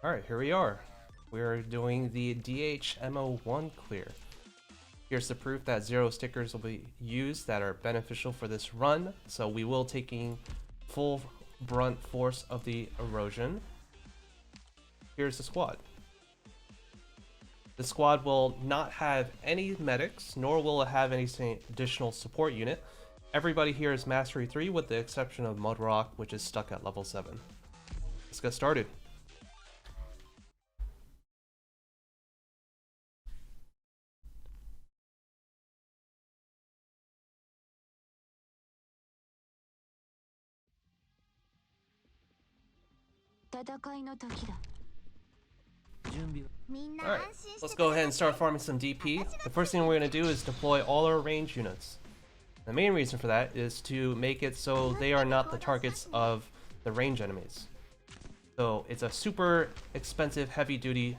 Alright, here we are. We're doing the DH-MO-1 clear. Here's the proof that 0 stickers will be used that are beneficial for this run, so we will taking full brunt force of the erosion. Here's the squad. The squad will not have any medics, nor will it have any additional support unit. Everybody here is Mastery 3 with the exception of Mudrock, which is stuck at level 7. Let's get started. Alright, let's go ahead and start farming some DP. The first thing we're going to do is deploy all our range units. The main reason for that is to make it so they are not the targets of the range enemies. So it's a super expensive heavy duty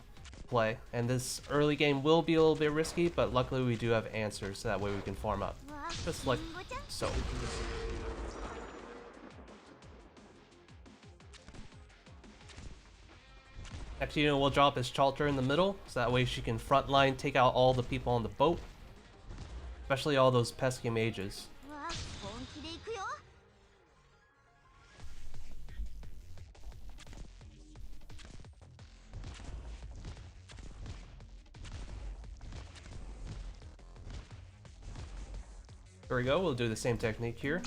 play, and this early game will be a little bit risky, but luckily we do have answers so that way we can farm up. Just like so. Next unit we'll drop is Chalter in the middle, so that way she can frontline take out all the people on the boat. Especially all those pesky mages. Here we go, we'll do the same technique here.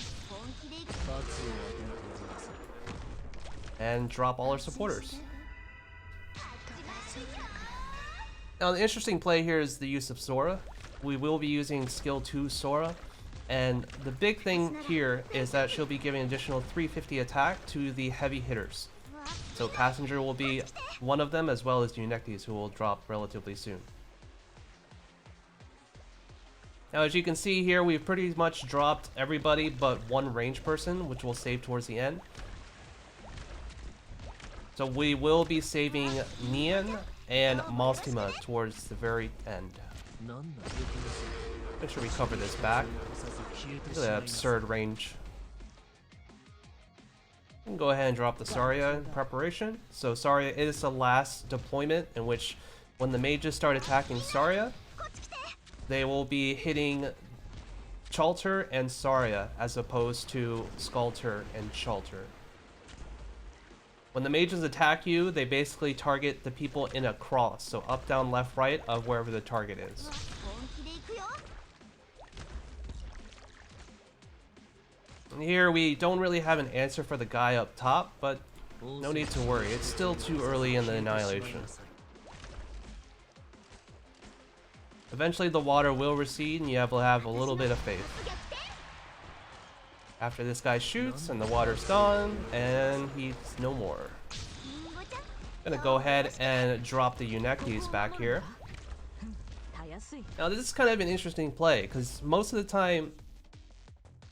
And drop all our supporters. Now the interesting play here is the use of Sora. We will be using skill 2 Sora, and the big thing here is that she'll be giving additional 350 attack to the heavy hitters. So Passenger will be one of them, as well as Unectes, who will drop relatively soon. Now as you can see here, we've pretty much dropped everybody but one range person, which we'll save towards the end. So we will be saving Nian and Mostima towards the very end. Make sure we cover this back. Look at that absurd range. We can go ahead and drop the Saria in preparation. So Saria is the last deployment in which when the mages start attacking Saria, they will be hitting Chalter and Saria as opposed to Sculptor and Chalter. When the mages attack you, they basically target the people in a cross, so up, down, left, right of wherever the target is. And here we don't really have an answer for the guy up top, but no need to worry, it's still too early in the annihilation. Eventually the water will recede and you will have a little bit of faith. After this guy shoots and the water's gone and he's no more. Gonna go ahead and drop the Unectes back here. Now this is kind of an interesting play because most of the time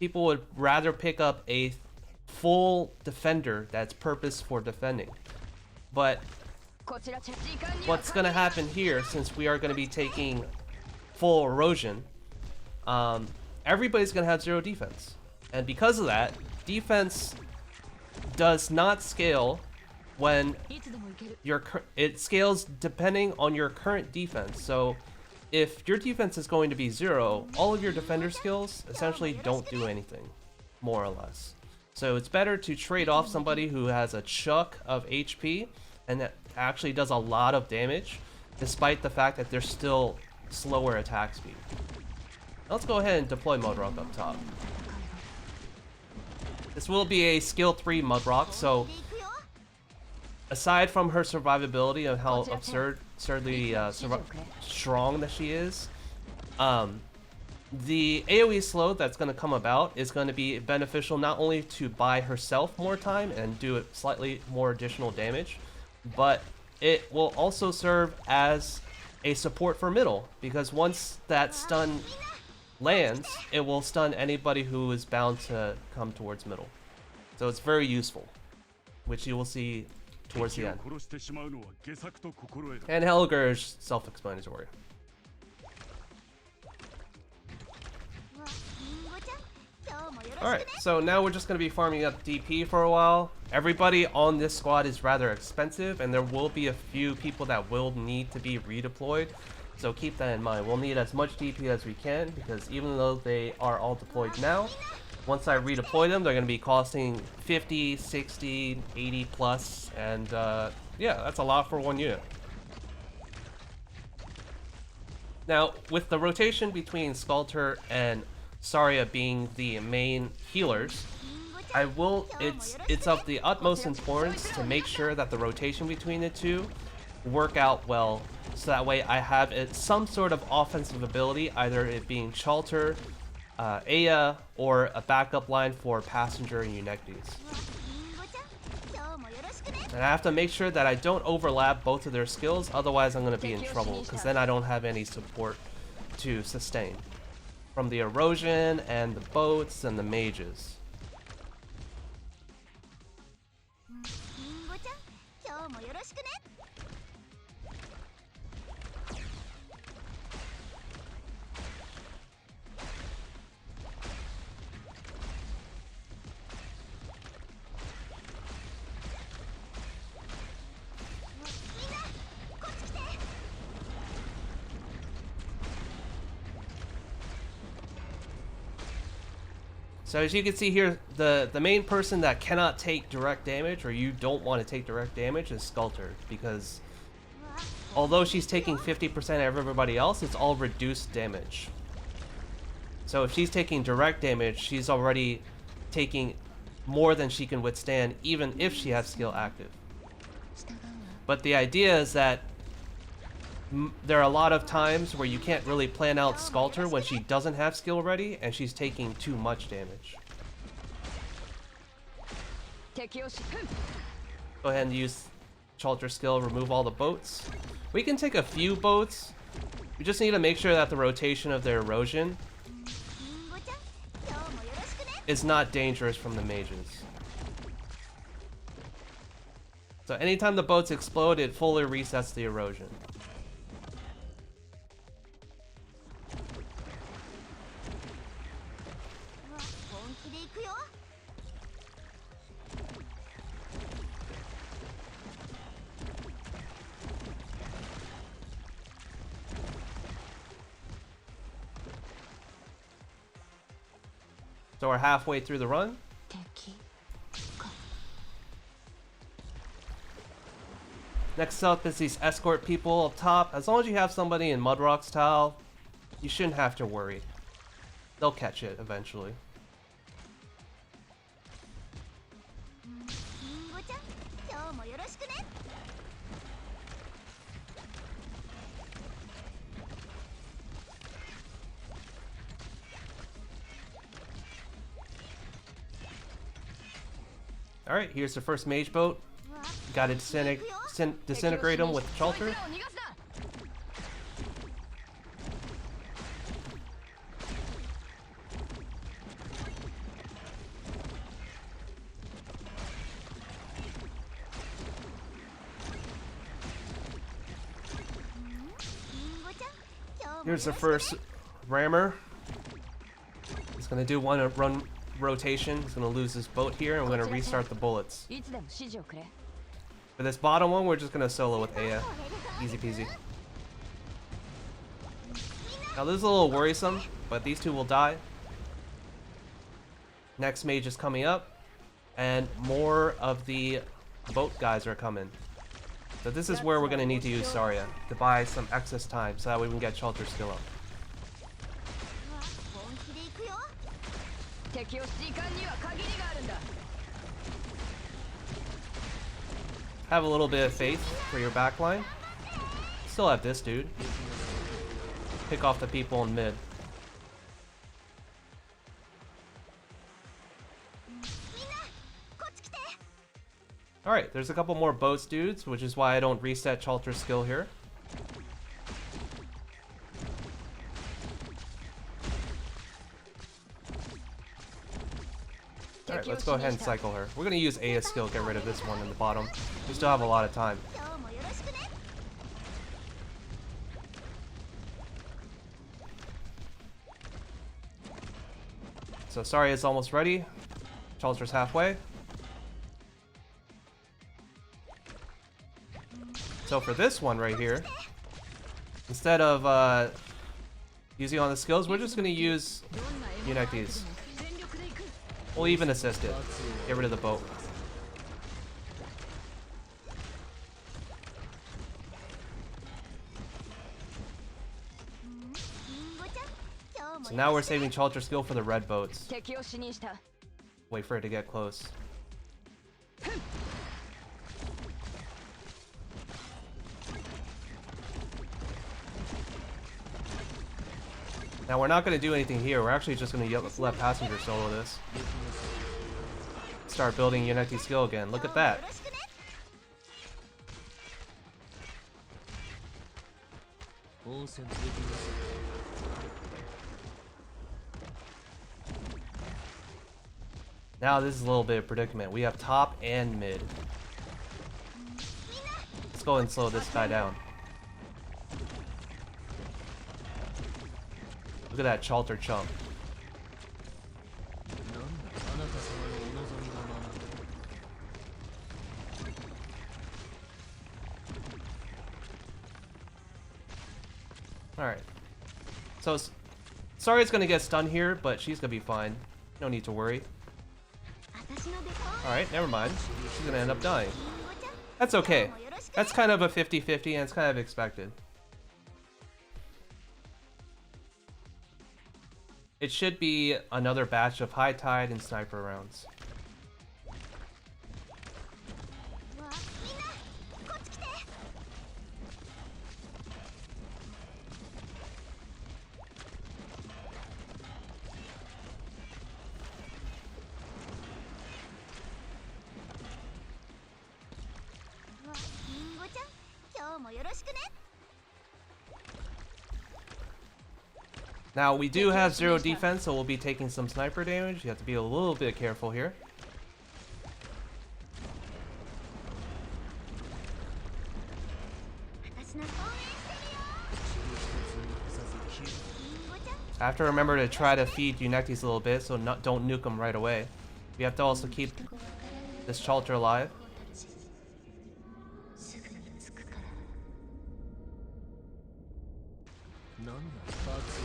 people would rather pick up a full defender that's purposed for defending. But what's gonna happen here, since we are gonna be taking full erosion, everybody's gonna have 0 defense. And because of that, defense does not scale when it scales depending on your current defense. So if your defense is going to be 0, all of your defender skills essentially don't do anything, more or less. So it's better to trade off somebody who has a chuck of HP and that actually does a lot of damage, despite the fact that they're still slower attack speed. Now let's go ahead and deploy Mudrock up top. This will be a skill 3 Mudrock, so aside from her survivability and how absurdly strong that she is, the AoE slow that's going to come about is going to be beneficial not only to buy herself more time and do it slightly more additional damage, but it will also serve as a support for middle, because once that stun lands, it will stun anybody who is bound to come towards middle. So it's very useful, which you will see towards the end. And Helger is self-explanatory. Alright, so now we're just going to be farming up DP for a while. Everybody on this squad is rather expensive, and there will be a few people that will need to be redeployed. So keep that in mind. We'll need as much DP as we can, because even though they are all deployed now, once I redeploy them, they're going to be costing 50, 60, 80 plus, and yeah, that's a lot for one unit. Now, with the rotation between Chalter and Saria being the main healers, it's of the utmost importance to make sure that the rotation between the two work out well, so that way I have some sort of offensive ability, either it being Chalter, Aya, or a backup line for Passenger and Unectes. And I have to make sure that I don't overlap both of their skills, otherwise I'm going to be in trouble, because then I don't have any support to sustain from the erosion and the boats and the mages. So as you can see here, the main person that cannot take direct damage, or you don't want to take direct damage, is Chalter, because although she's taking 50% of everybody else, it's all reduced damage. So if she's taking direct damage, she's already taking more than she can withstand, even if she has skill active. But the idea is that there are a lot of times where you can't really plan out Chalter when she doesn't have skill ready and she's taking too much damage. Go ahead and use Chalter skill, remove all the boats. We can take a few boats. We just need to make sure that the rotation of their erosion is not dangerous from the mages. So anytime the boats explode, it fully resets the erosion. So we're halfway through the run. Next up is these escort people up top. As long as you have somebody in Mudrock's tile, you shouldn't have to worry. They'll catch it eventually. Alright, here's the first mage boat. Gotta disintegrate them with Chalter. Here's the first rammer. He's gonna do one run rotation. He's gonna lose his boat here, and we're gonna restart the bullets. For this bottom one, we're just gonna solo with Aya. Easy peasy. Now this is a little worrisome, but these two will die. Next mage is coming up, and more of the boat guys are coming. So this is where we're gonna need to use Saria to buy some excess time, so that way we can get Chalter's skill up. Have a little bit of faith for your backline. Still have this dude. Pick off the people in mid. Alright, there's a couple more boats dudes, which is why I don't reset Chalter's skill here. Alright, let's go ahead and cycle her. We're gonna use Aya's skill, get rid of this one in the bottom. We still have a lot of time. So Saria is almost ready. Chalter's halfway. So for this one right here, instead of using on the skills, we're just gonna use Unite these. We'll even assist it. Get rid of the boat. So now we're saving Chalter skill for the red boats. Wait for it to get close. Now we're not going to do anything here. We're actually just going to let Passenger solo this. Start building Unity skill again. Look at that. Now this is a little bit of predicament. We have top and mid. Let's go and slow this guy down. Look at that Chalter chump. Alright. So, Saria's gonna get stunned here, but she's gonna be fine. No need to worry. Alright, never mind. She's gonna end up dying. That's okay. That's kind of a 50-50 and it's kind of expected. It should be another batch of high tide and sniper rounds. Now we do have 0 defense, so we'll be taking some sniper damage. You have to be a little bit careful here. I have to remember to try to feed Unectis a little bit, so don't nuke them right away. We have to also keep this Chalter alive.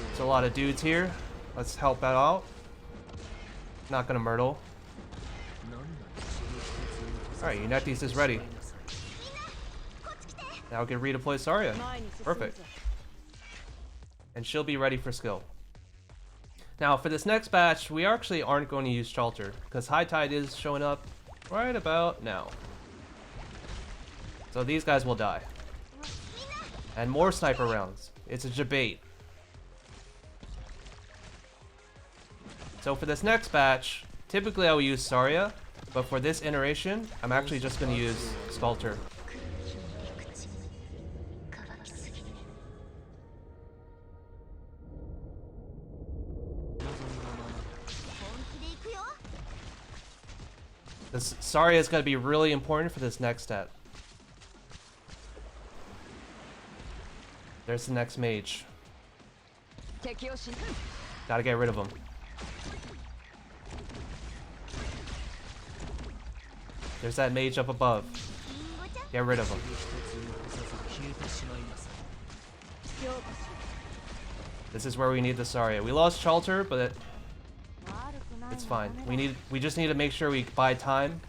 There's a lot of dudes here. Let's help that out. Not gonna myrtle. Alright, Unectis is ready. Now we can redeploy Saria. Perfect. And she'll be ready for skill. Now for this next batch, we actually aren't going to use Chalter, because High Tide is showing up right about now. So these guys will die. And more sniper rounds. It's a debate. So for this next batch, typically I will use Saria, but for this iteration, I'm actually just going to use Chalter. This Saria is going to be really important for this next step. There's the next mage. Gotta get rid of him. There's that mage up above. Get rid of him. This is where we need the Saria. We lost Chalter, but it's fine. We just need to make sure we buy time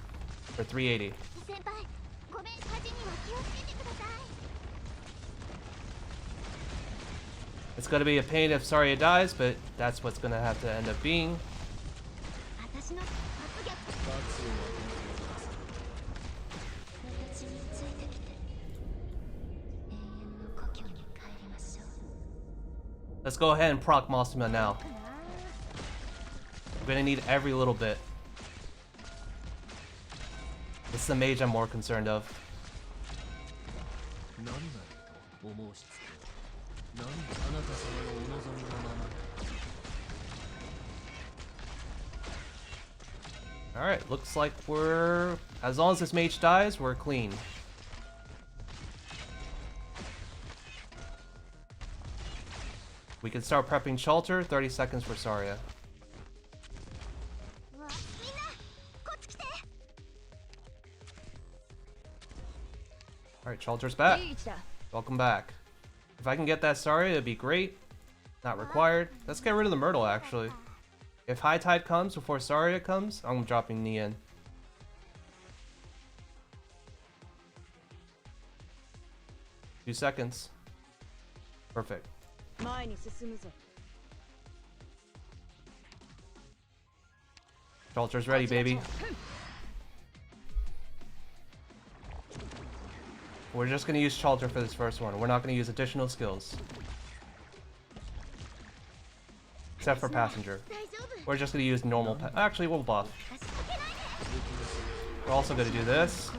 for 380. It's gonna be a pain if Saria dies, but that's what's gonna have to end up being. Let's go ahead and proc Mostima now. We're gonna need every little bit. It's the mage I'm more concerned of. Alright, looks like we're... as long as this mage dies, we're clean. We can start prepping Chalter, 30 seconds for Saria. Alright, Chalter's back. Welcome back. If I can get that Saria, it'd be great. Not required. Let's get rid of the Myrtle, actually. If High Tide comes before Saria comes, I'm dropping Nian. Few seconds. Perfect. Chalter's ready, baby. We're just gonna use Chalter for this first one. We're not gonna use additional skills. Except for Passenger. We're just gonna use normal actually, we'll buff. We're also gonna do this.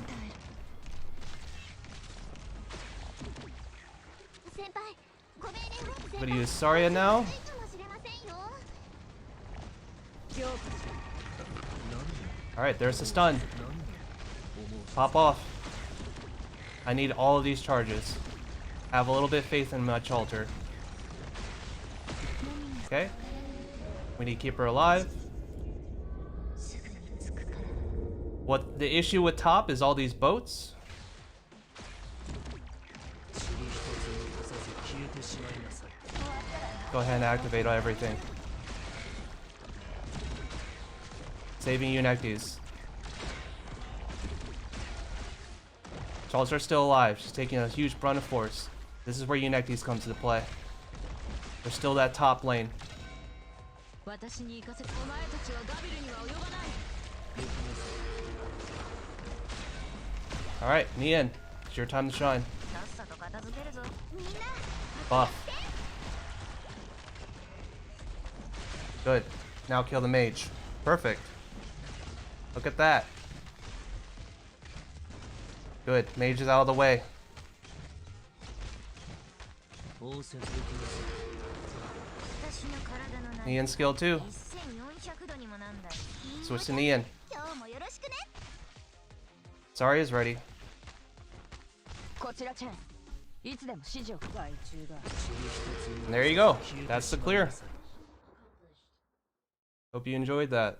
I'm gonna use Saria now. Alright, there's the stun. Pop off. I need all of these charges. Have a little bit of faith in my Chalter. Okay. We need to keep her alive. What the issue with top is all these boats. Go ahead and activate everything. Saving Unectes. Chalter's still alive. She's taking a huge brunt of force. This is where Unectes comes into play. There's still that top lane. Alright, Nian. It's your time to shine. Buff. Good. Now kill the mage. Perfect. Look at that. Good. Mage is out of the way. Nian skill 2. Switch to Nian. Saria's ready. And there you go. That's the clear. Hope you enjoyed that.